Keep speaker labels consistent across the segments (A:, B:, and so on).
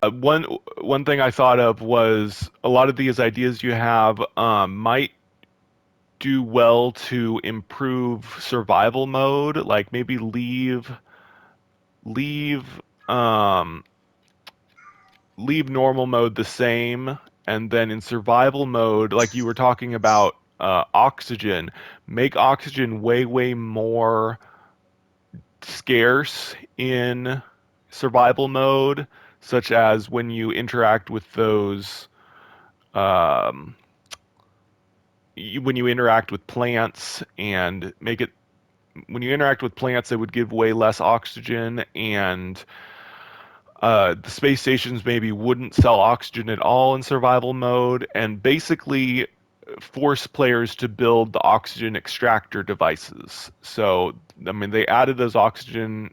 A: One thing I thought of was a lot of these ideas you have might do well to improve survival mode, like maybe leave um, leave normal mode the same, and then in survival mode, like you were talking about oxygen, make oxygen way more scarce in survival mode, such as when you interact with those um, when you interact with plants and make it when you interact with plants, it would give way less oxygen, and the space stations maybe wouldn't sell oxygen at all in survival mode, and basically force players to build the oxygen extractor devices. So, I mean, they added those oxygen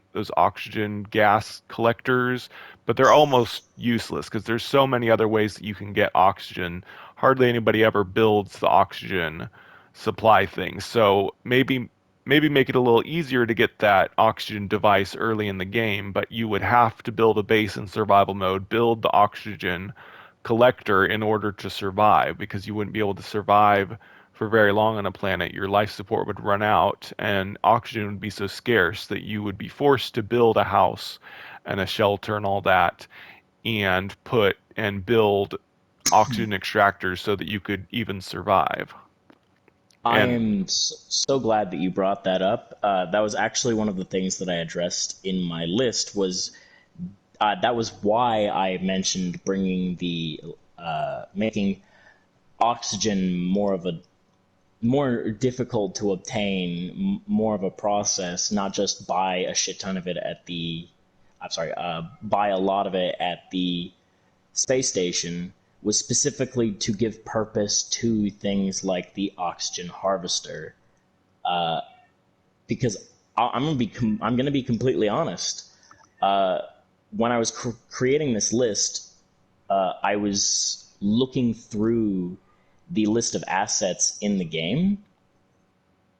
A: gas collectors, but they're almost useless because there's so many other ways that you can get oxygen. Hardly anybody ever builds the oxygen supply thing. So maybe make it a little easier to get that oxygen device early in the game, but you would have to build a base in survival mode, build the oxygen collector in order to survive, because you wouldn't be able to survive for very long on a planet. Your life support would run out, and oxygen would be so scarce that you would be forced to build a house and a shelter and all that, and build oxygen extractors so that you could even survive.
B: I
A: And
B: am so glad that you brought that up. That was actually one of the things that I addressed in my list. Was that was why I mentioned bringing the making oxygen more difficult to obtain, more of a process, not just buy a shit ton of it at the, I'm sorry, buy a lot of it at the space station, was specifically to give purpose to things like the oxygen harvester. Because I'm gonna be completely honest. Uh, when I was creating this list, I was looking through the list of assets in the game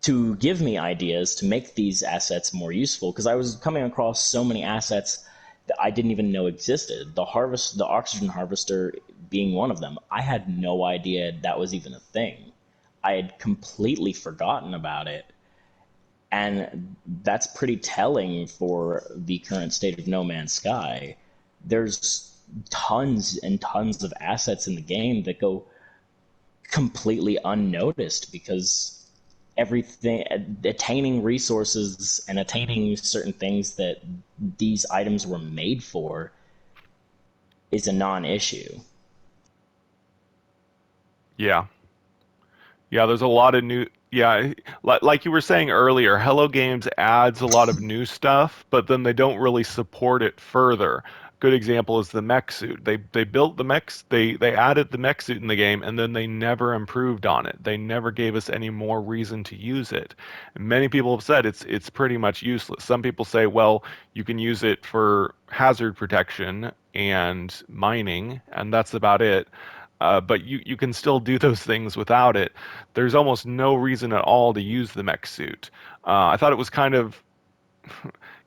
B: to give me ideas to make these assets more useful, because I was coming across so many assets that I didn't even know existed. The oxygen harvester being one of them. I had no idea that was even a thing. I had completely forgotten about it. And that's pretty telling for the current state of No Man's Sky. There's tons and tons of assets in the game that go completely unnoticed because everything, attaining resources and attaining certain things that these items were made for, is a non-issue.
A: yeah, yeah, there's a lot of new. Yeah, like you were saying earlier, Hello Games adds a lot of new stuff, but then they don't really support it further. Good example is the mech suit. They built the mechs, they added the mech suit in the game, and then they never improved on it. They never gave us any more reason to use it. And many people have said it's pretty much useless. Some people say, well, you can use it for hazard protection and mining, and that's about it. But you can still do those things without it. There's almost no reason at all to use the mech suit. I thought it was kind of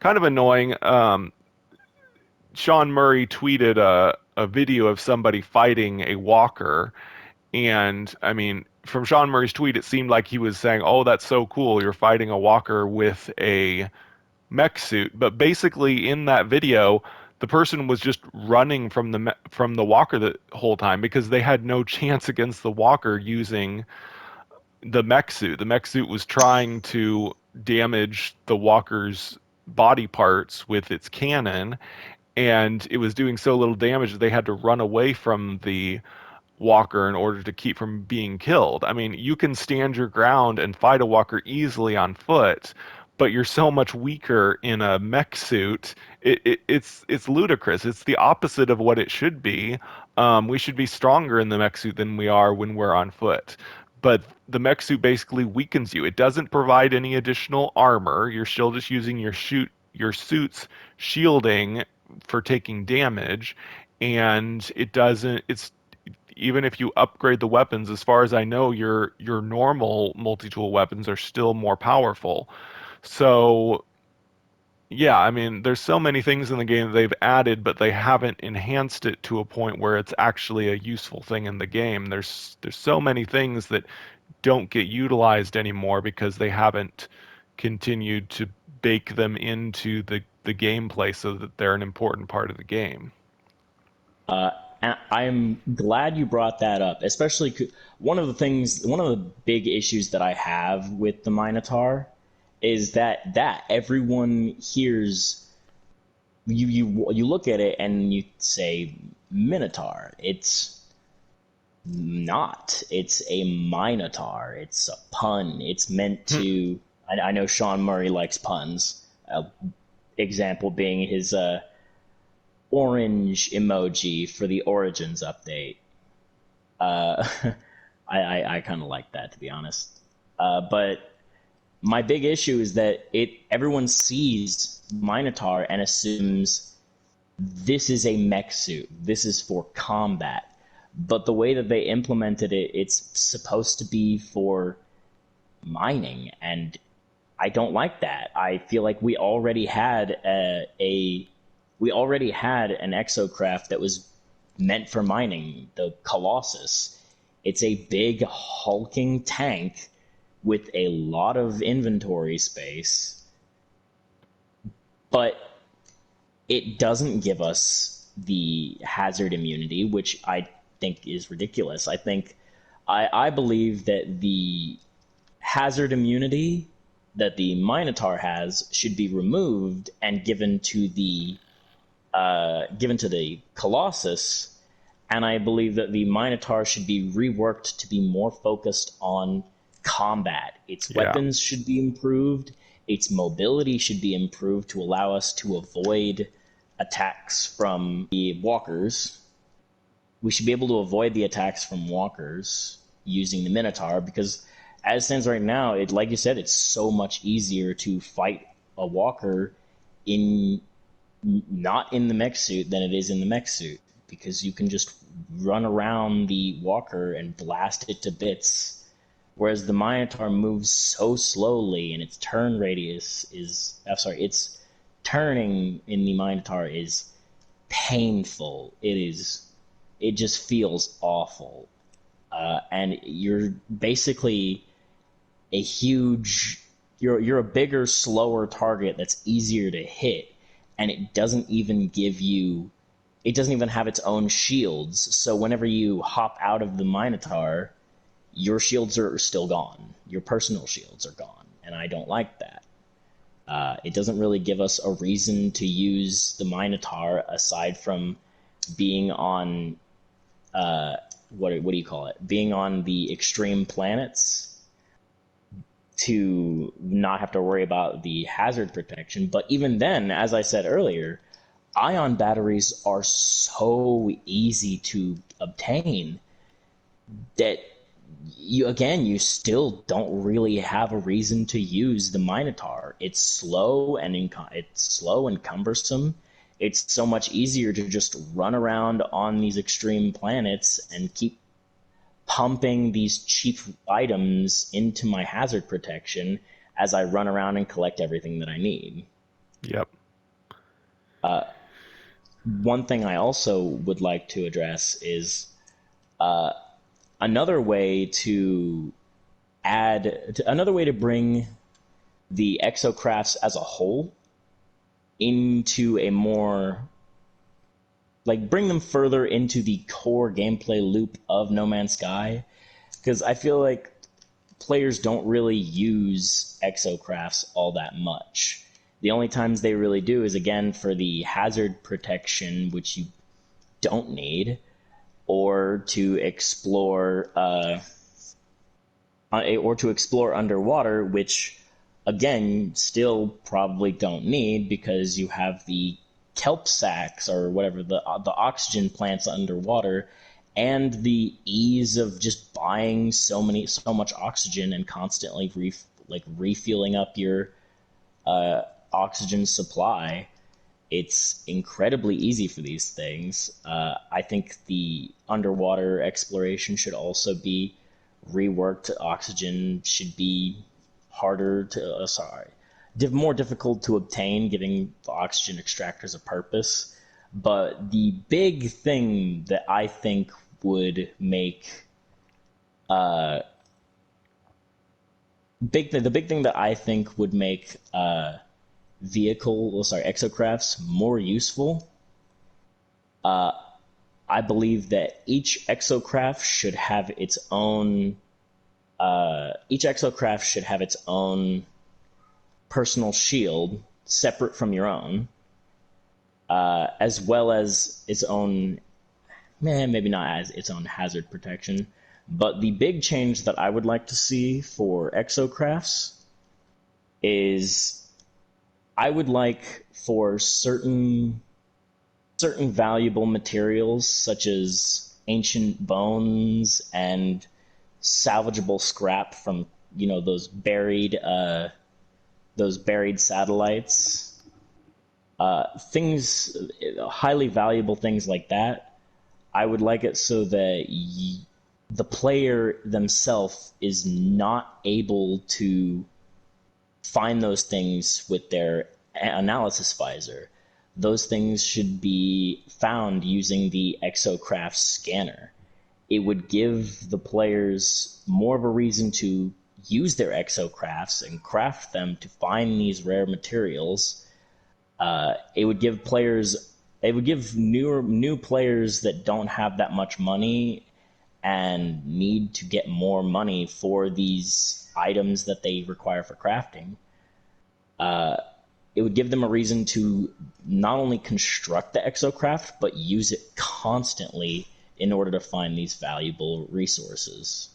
A: annoying. Sean Murray tweeted a video of somebody fighting a walker, and I mean, from Sean Murray's tweet, it seemed like he was saying, "Oh, that's so cool! You're fighting a walker with a mech suit." But basically, in that video, the person was just running from from the walker the whole time because they had no chance against the walker using the mech suit. The mech suit was trying to damage the walker's body parts with its cannon, and it was doing so little damage that they had to run away from the walker in order to keep from being killed. I mean, you can stand your ground and fight a walker easily on foot, but you're so much weaker in a mech suit. It's ludicrous. It's the opposite of what it should be. We should be stronger in the mech suit than we are when we're on foot. But the mech suit basically weakens you. It doesn't provide any additional armor. You're still just using your suit's shielding for taking damage, and it doesn't. It's even if you upgrade the weapons, as far as I know, your normal multi-tool weapons are still more powerful. So yeah, I mean, there's so many things in the game that they've added, but they haven't enhanced it to a point where it's actually a useful thing in the game. There's so many things that don't get utilized anymore because they haven't continued to bake them into the gameplay so that they're an important part of the game.
B: Uh, and I'm glad you brought that up, especially one of the big issues that I have with the Minotaur is that everyone hears you look at it and you say Minotaur. It's not. It's a Minotaur. It's a pun. It's meant
A: Hmm.
B: to. I know Sean Murray likes puns. Example being his orange emoji for the Origins update. Uh, I kind of like that, to be honest. But my big issue is that it everyone sees Minotaur and assumes this is a mech suit. This is for combat. But the way that they implemented it, it's supposed to be for mining, and I don't like that. I feel like we already had an exocraft that was meant for mining, the Colossus. It's a big hulking tank with a lot of inventory space, but it doesn't give us the hazard immunity, which I think is ridiculous. I believe that the hazard immunity that the Minotaur has should be removed and given to the Colossus, and I believe that the Minotaur should be reworked to be more focused on combat. Its
A: Yeah.
B: weapons should be improved. Its mobility should be improved to allow us to avoid attacks from the walkers. We should be able to avoid the attacks from walkers using the Minotaur because, as it stands right now, it like you said, it's so much easier to fight a walker in not in the mech suit than it is in the mech suit because you can just run around the walker and blast it to bits. Whereas the Minotaur moves so slowly and its turn radius is I'm sorry, its turning in the Minotaur is painful. It just feels awful. And you're basically a huge you're a bigger, slower target that's easier to hit, and it doesn't even have its own shields. So whenever you hop out of the Minotaur, your shields are still gone. Your personal shields are gone, and I don't like that. It doesn't really give us a reason to use the Minotaur aside from being on what do you call it? Being on the extreme planets to not have to worry about the hazard protection. But even then, as I said earlier, ion batteries are so easy to obtain that you still don't really have a reason to use the Minotaur. It's slow and cumbersome. It's so much easier to just run around on these extreme planets and keep pumping these cheap items into my hazard protection as I run around and collect everything that I need.
A: Yep.
B: One thing I also would like to address is another way to another way to bring the exocrafts as a whole into a more bring them further into the core gameplay loop of No Man's Sky because I feel like players don't really use exocrafts all that much. The only times they really do is again for the hazard protection, which you don't need, or to explore underwater, which again still probably don't need because you have the kelp sacks or whatever the oxygen plants underwater and the ease of just buying so much oxygen and constantly refueling up your oxygen supply. It's incredibly easy for these things. I think the underwater exploration should also be reworked. Oxygen should be harder to. Sorry. more difficult to obtain, giving the oxygen extractors a purpose. But the big thing that I think would make the big thing that I think would make exocrafts more useful. I believe that each exocraft should have its own personal shield separate from your own, as well as its own, maybe not as its own hazard protection. But the big change that I would like to see for exocrafts is I would like for certain valuable materials such as ancient bones and salvageable scrap from those buried satellites, things highly valuable things like that. I would like it so that the player themselves is not able to find those things with their analysis visor. Those things should be found using the exocraft scanner. It would give the players more of a reason to use their exocrafts and craft them to find these rare materials. It would give new players that don't have that much money and need to get more money for these items that they require for crafting. It would give them a reason to not only construct the exocraft, but use it constantly in order to find these valuable resources.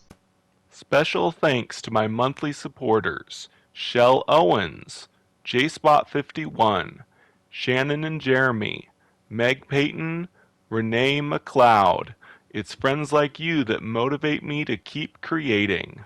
A: Special thanks to my monthly supporters, Shell Owens, JSpot51, Shannon and Jeremy, Meg Payton, Renee McLeod. It's friends like you that motivate me to keep creating.